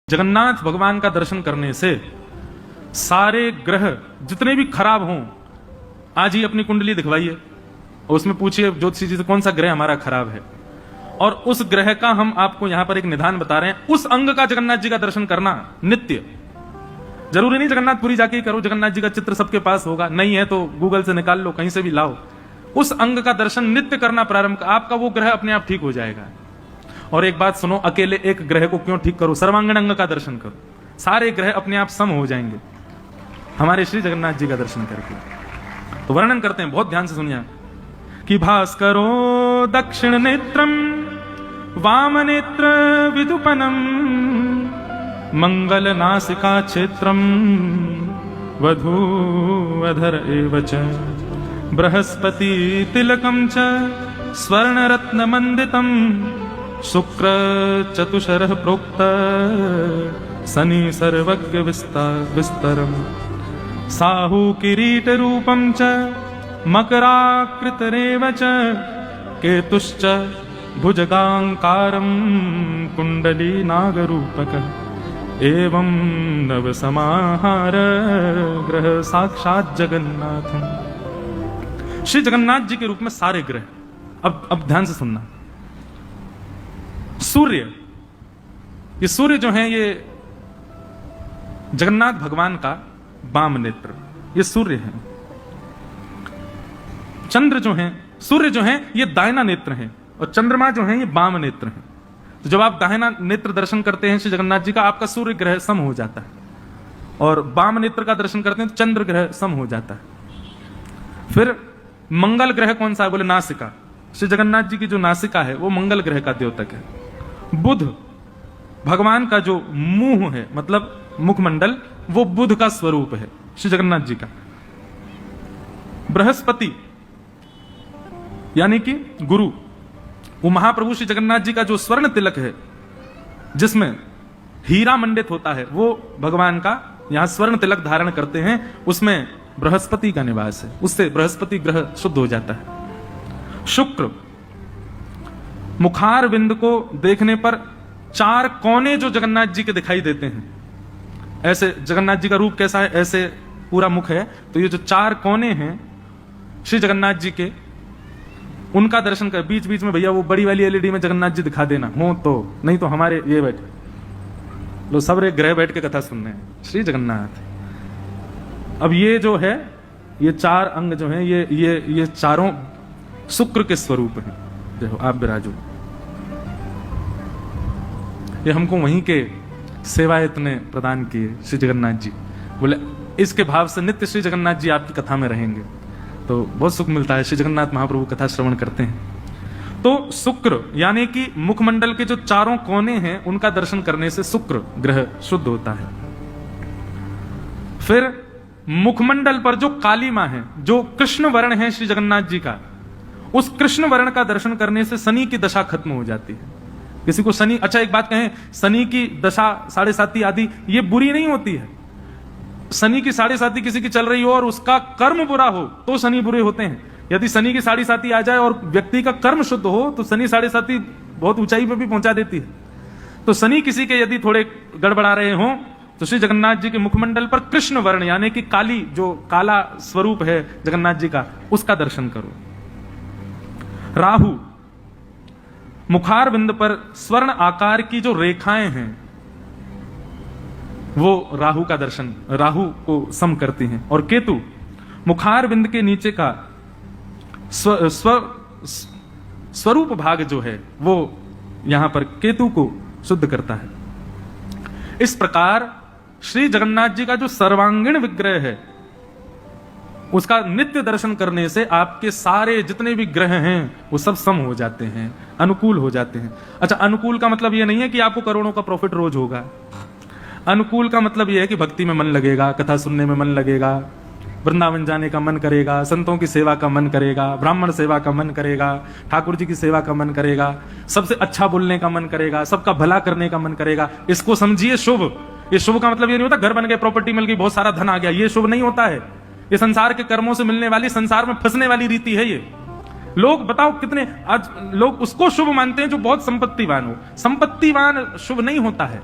जगन्नाथ भगवान का दर्शन करने से सारे ग्रह जितने भी खराब हों, आज ही अपनी कुंडली दिखवाइए और उसमें पूछिए ज्योतिषी जी से कौन सा ग्रह हमारा खराब है, और उस ग्रह का हम आपको यहां पर एक निदान बता रहे हैं। उस अंग का जगन्नाथ जी का दर्शन करना नित्य, जरूरी नहीं जगन्नाथपुरी जाके ही करो, जगन्नाथ जी का चित्र सबके पास होगा, नहीं है तो गूगल से निकाल लो, कहीं से भी लाओ। उस अंग का दर्शन नित्य करना प्रारंभ, आपका वो ग्रह अपने आप ठीक हो जाएगा। और एक बात सुनो, अकेले एक ग्रह को क्यों ठीक करो, सर्वांगीण अंग का दर्शन करो, सारे ग्रह अपने आप सम हो जाएंगे हमारे श्री जगन्नाथ जी का दर्शन करके। तो वर्णन करते हैं, बहुत ध्यान से सुनिए कि भास्करो दक्षिण नेत्रम वाम नेत्र विदुपनम मंगल नासिका क्षेत्रम वधूअधर एव च बृहस्पति तिलकम च स्वर्ण रत्न मंडितम शुक्र चतुशरः प्रोक्त शनि सर्वज्ञ विस्तरम साहु किरीट रूपम च मकराकृतरेव च केतुश्च भुजगांकारम कुंडली नागरूपक एवं नव समाहार ग्रह साक्षात जगन्नाथम। श्री जगन्नाथ जी के रूप में सारे ग्रह, अब ध्यान से सुनना, सूर्य, ये सूर्य जो है ये जगन्नाथ भगवान का वाम नेत्र, ये सूर्य है। चंद्र जो है, सूर्य जो है ये दाहिना नेत्र है और चंद्रमा जो है ये वाम नेत्र है। तो जब आप दाहिना नेत्र दर्शन करते हैं श्री जगन्नाथ जी का, आपका सूर्य ग्रह सम हो जाता है, और वाम नेत्र का दर्शन करते हैं तो चंद्र ग्रह सम हो जाता है। फिर मंगल ग्रह कौन सा है, बोले नासिका, श्री जगन्नाथ जी की जो नासिका है वो मंगल ग्रह का द्योतक है। बुध भगवान का जो मुंह है, मतलब मुखमंडल, वो बुध का स्वरूप है श्री जगन्नाथ जी का। बृहस्पति यानी कि गुरु, वो महाप्रभु श्री जगन्नाथ जी का जो स्वर्ण तिलक है जिसमें हीरा मंडित होता है, वो भगवान का यहां स्वर्ण तिलक धारण करते हैं, उसमें बृहस्पति का निवास है, उससे बृहस्पति ग्रह शुद्ध हो जाता है। शुक्र, मुखार बिंद को देखने पर चार कोने जो जगन्नाथ जी के दिखाई देते हैं, ऐसे जगन्नाथ जी का रूप कैसा है, ऐसे पूरा मुख है, तो ये जो चार कोने हैं श्री जगन्नाथ जी के, उनका दर्शन कर। बीच बीच में भैया वो बड़ी वाली एलईडी में जगन्नाथ जी दिखा देना हो तो, नहीं तो हमारे ये बैठे लो सब रे ग्रह बैठ के कथा सुन रहे हैं श्री जगन्नाथ। अब ये जो है, ये चार अंग जो है, ये चारों शुक्र के स्वरूप हैं। देखो आप विराजो, ये हमको वहीं के सेवायत ने प्रदान किए श्री जगन्नाथ जी। बोले इसके भाव से नित्य श्री जगन्नाथ जी आपकी कथा में रहेंगे तो बहुत सुख मिलता है। श्री जगन्नाथ महाप्रभु कथा श्रवण करते हैं तो शुक्र यानी कि मुखमंडल के जो चारों कोने हैं उनका दर्शन करने से शुक्र ग्रह शुद्ध होता है। फिर मुखमंडल पर जो काली मां है, जो कृष्ण वर्ण है श्री जगन्नाथ जी का, उस कृष्ण वर्ण का दर्शन करने से शनि की दशा खत्म हो जाती है। किसी को शनि, अच्छा एक बात कहें, शनि की दशा 7.5 आदि ये बुरी नहीं होती है। शनि की 7.5 किसी की चल रही हो और उसका कर्म बुरा हो तो शनि बुरे होते हैं। यदि शनि की 7.5 आ जाए और व्यक्ति का कर्म शुद्ध हो तो शनि 7.5 बहुत ऊंचाई पर भी पहुंचा देती है। तो शनि किसी के यदि थोड़े गड़बड़ा रहे हों तो श्री जगन्नाथ जी के मुखमंडल पर कृष्ण वर्ण यानी कि काली, जो काला स्वरूप है जगन्नाथ जी का, उसका दर्शन करो। राहु, मुखार बिंद पर स्वर्ण आकार की जो रेखाएं हैं वो राहु का दर्शन, राहु को सम करती हैं। और केतु, मुखार बिंद के नीचे का स्वरूप भाग जो है वो यहां पर केतु को शुद्ध करता है। इस प्रकार श्री जगन्नाथ जी का जो सर्वांगीण विग्रह है उसका नित्य दर्शन करने से आपके सारे जितने भी ग्रह हैं वो सब सम हो जाते हैं, अनुकूल हो जाते हैं। अच्छा, अनुकूल का मतलब ये नहीं है कि आपको करोड़ों का प्रॉफिट रोज होगा। अनुकूल का मतलब यह है कि भक्ति में मन लगेगा, कथा सुनने में मन लगेगा, वृंदावन जाने का मन करेगा, संतों की सेवा का मन करेगा, ब्राह्मण सेवा का मन करेगा, ठाकुर जी की सेवा का मन करेगा, सबसे अच्छा बोलने का मन करेगा, सबका भला करने का मन करेगा। इसको समझिए शुभ। ये शुभ का मतलब ये नहीं होता घर बन गए, प्रॉपर्टी मिल गई, बहुत सारा धन आ गया, ये शुभ नहीं होता है। ये संसार के कर्मों से मिलने वाली, संसार में फंसने वाली रीति है ये। लोग बताओ कितने आज लोग उसको शुभ मानते हैं जो बहुत संपत्तिवान हो। संपत्तिवान शुभ नहीं होता है।